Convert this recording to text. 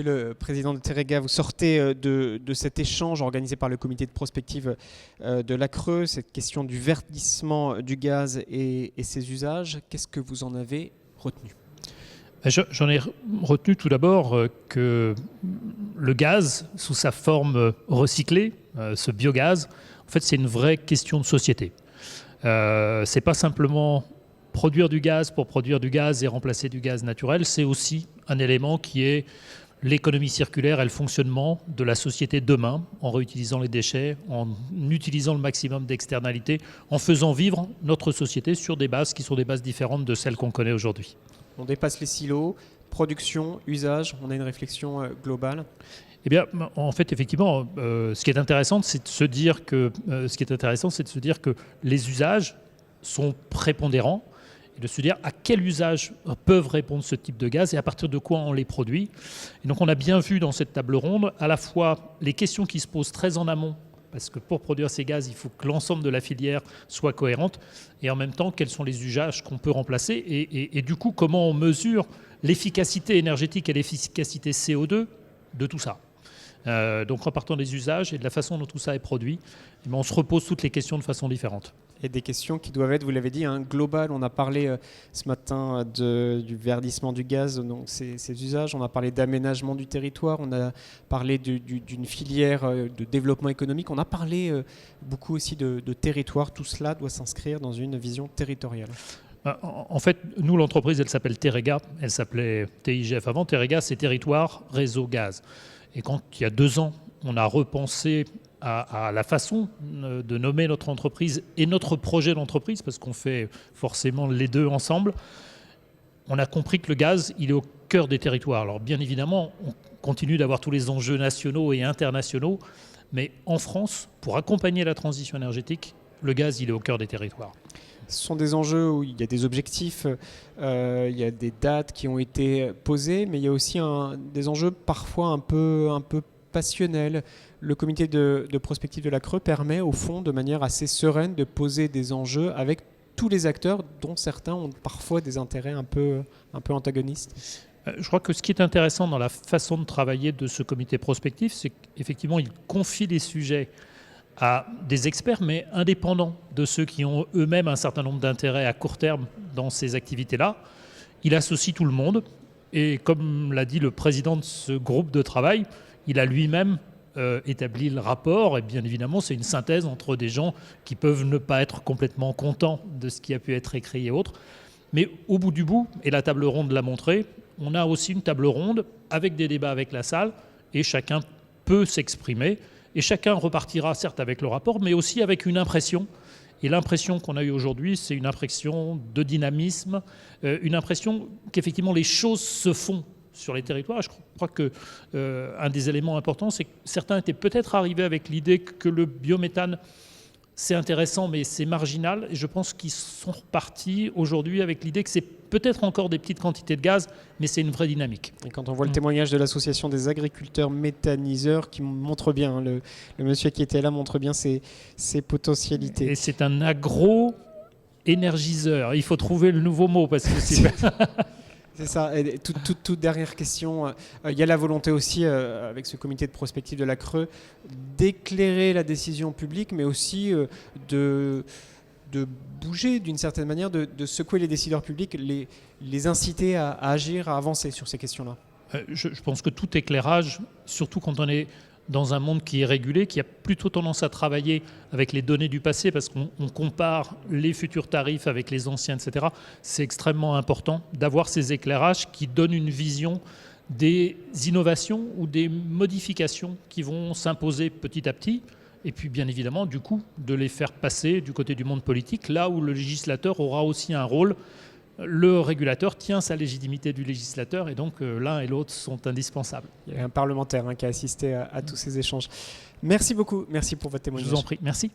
Monsieur le Président de Teréga, vous sortez de cet échange organisé par le comité de prospective de la Creux, cette question du verdissement du gaz et ses usages. Qu'est-ce que vous en avez retenu ? J'en ai retenu tout d'abord que le gaz, sous sa forme recyclée, ce biogaz, en fait, c'est une vraie question de société. C'est pas simplement produire du gaz pour produire du gaz et remplacer du gaz naturel, c'est aussi un élément qui est l'économie circulaire et le fonctionnement de la société demain, en réutilisant les déchets, en utilisant le maximum d'externalités, en faisant vivre notre société sur des bases qui sont des bases différentes de celles qu'on connaît aujourd'hui. On dépasse les silos, production, usage, on a une réflexion globale. Eh bien, en fait, effectivement, ce qui est intéressant, c'est de se dire que les usages sont prépondérants et de se dire à quel usage peuvent répondre ce type de gaz et à partir de quoi on les produit. Et donc, on a bien vu dans cette table ronde à la fois les questions qui se posent très en amont, parce que pour produire ces gaz, il faut que l'ensemble de la filière soit cohérente, et en même temps, quels sont les usages qu'on peut remplacer et du coup, comment on mesure l'efficacité énergétique et l'efficacité CO2 de tout ça. Donc en partant des usages et de la façon dont tout ça est produit, on se repose toutes les questions de façon différente. Et des questions qui doivent être, vous l'avez dit, globales. On a parlé ce matin du verdissement du gaz, donc ses usages. On a parlé d'aménagement du territoire. On a parlé d'une filière de développement économique. On a parlé beaucoup aussi de territoire. Tout cela doit s'inscrire dans une vision territoriale. En fait, nous, l'entreprise, elle s'appelle Teréga. Elle s'appelait TIGF avant. Teréga, c'est Territoire Réseau Gaz. Et quand, il y a 2 ans, on a repensé à la façon de nommer notre entreprise et notre projet d'entreprise, parce qu'on fait forcément les deux ensemble, on a compris que le gaz, il est au cœur des territoires. Alors bien évidemment, on continue d'avoir tous les enjeux nationaux et internationaux, mais en France, pour accompagner la transition énergétique, le gaz, il est au cœur des territoires. Ce sont des enjeux où il y a des objectifs, il y a des dates qui ont été posées, mais il y a aussi des enjeux parfois un peu passionnels. Le comité de prospective de la Creux permet au fond de manière assez sereine de poser des enjeux avec tous les acteurs dont certains ont parfois des intérêts un peu antagonistes. Je crois que ce qui est intéressant dans la façon de travailler de ce comité prospectif, c'est qu'effectivement il confie les sujets à des experts, mais indépendants de ceux qui ont eux-mêmes un certain nombre d'intérêts à court terme dans ces activités-là. Il associe tout le monde et comme l'a dit le président de ce groupe de travail, il a lui-même établi le rapport et bien évidemment c'est une synthèse entre des gens qui peuvent ne pas être complètement contents de ce qui a pu être écrit et autres. Mais au bout du bout, et la table ronde l'a montré, on a aussi une table ronde avec des débats avec la salle et chacun peut s'exprimer. Et chacun repartira certes avec le rapport, mais aussi avec une impression. Et l'impression qu'on a eue aujourd'hui, c'est une impression de dynamisme, une impression qu'effectivement les choses se font sur les territoires. Je crois qu'un des éléments importants, c'est que certains étaient peut-être arrivés avec l'idée que le biométhane, c'est intéressant, mais c'est marginal. Et je pense qu'ils sont repartis aujourd'hui avec l'idée que c'est peut-être encore des petites quantités de gaz, mais c'est une vraie dynamique. Et quand on voit le témoignage de l'association des agriculteurs méthaniseurs qui montre bien, le monsieur qui était là montre bien ses potentialités. Et c'est un agro-énergiseur. Il faut trouver le nouveau mot parce que c'est... C'est ça. Et toute dernière question. Il y a la volonté aussi, avec ce comité de prospective de la Creux, d'éclairer la décision publique, mais aussi de bouger d'une certaine manière, de secouer les décideurs publics, les inciter à agir, à avancer sur ces questions-là. Je pense que tout éclairage, surtout quand on est dans un monde qui est régulé, qui a plutôt tendance à travailler avec les données du passé, parce qu'on compare les futurs tarifs avec les anciens, etc. C'est extrêmement important d'avoir ces éclairages qui donnent une vision des innovations ou des modifications qui vont s'imposer petit à petit, et puis bien évidemment, du coup, de les faire passer du côté du monde politique, là où le législateur aura aussi un rôle. Le régulateur tient sa légitimité du législateur et donc l'un et l'autre sont indispensables. Il y a un parlementaire qui a assisté à tous ces échanges. Merci beaucoup, merci pour votre témoignage. Je vous en prie, merci.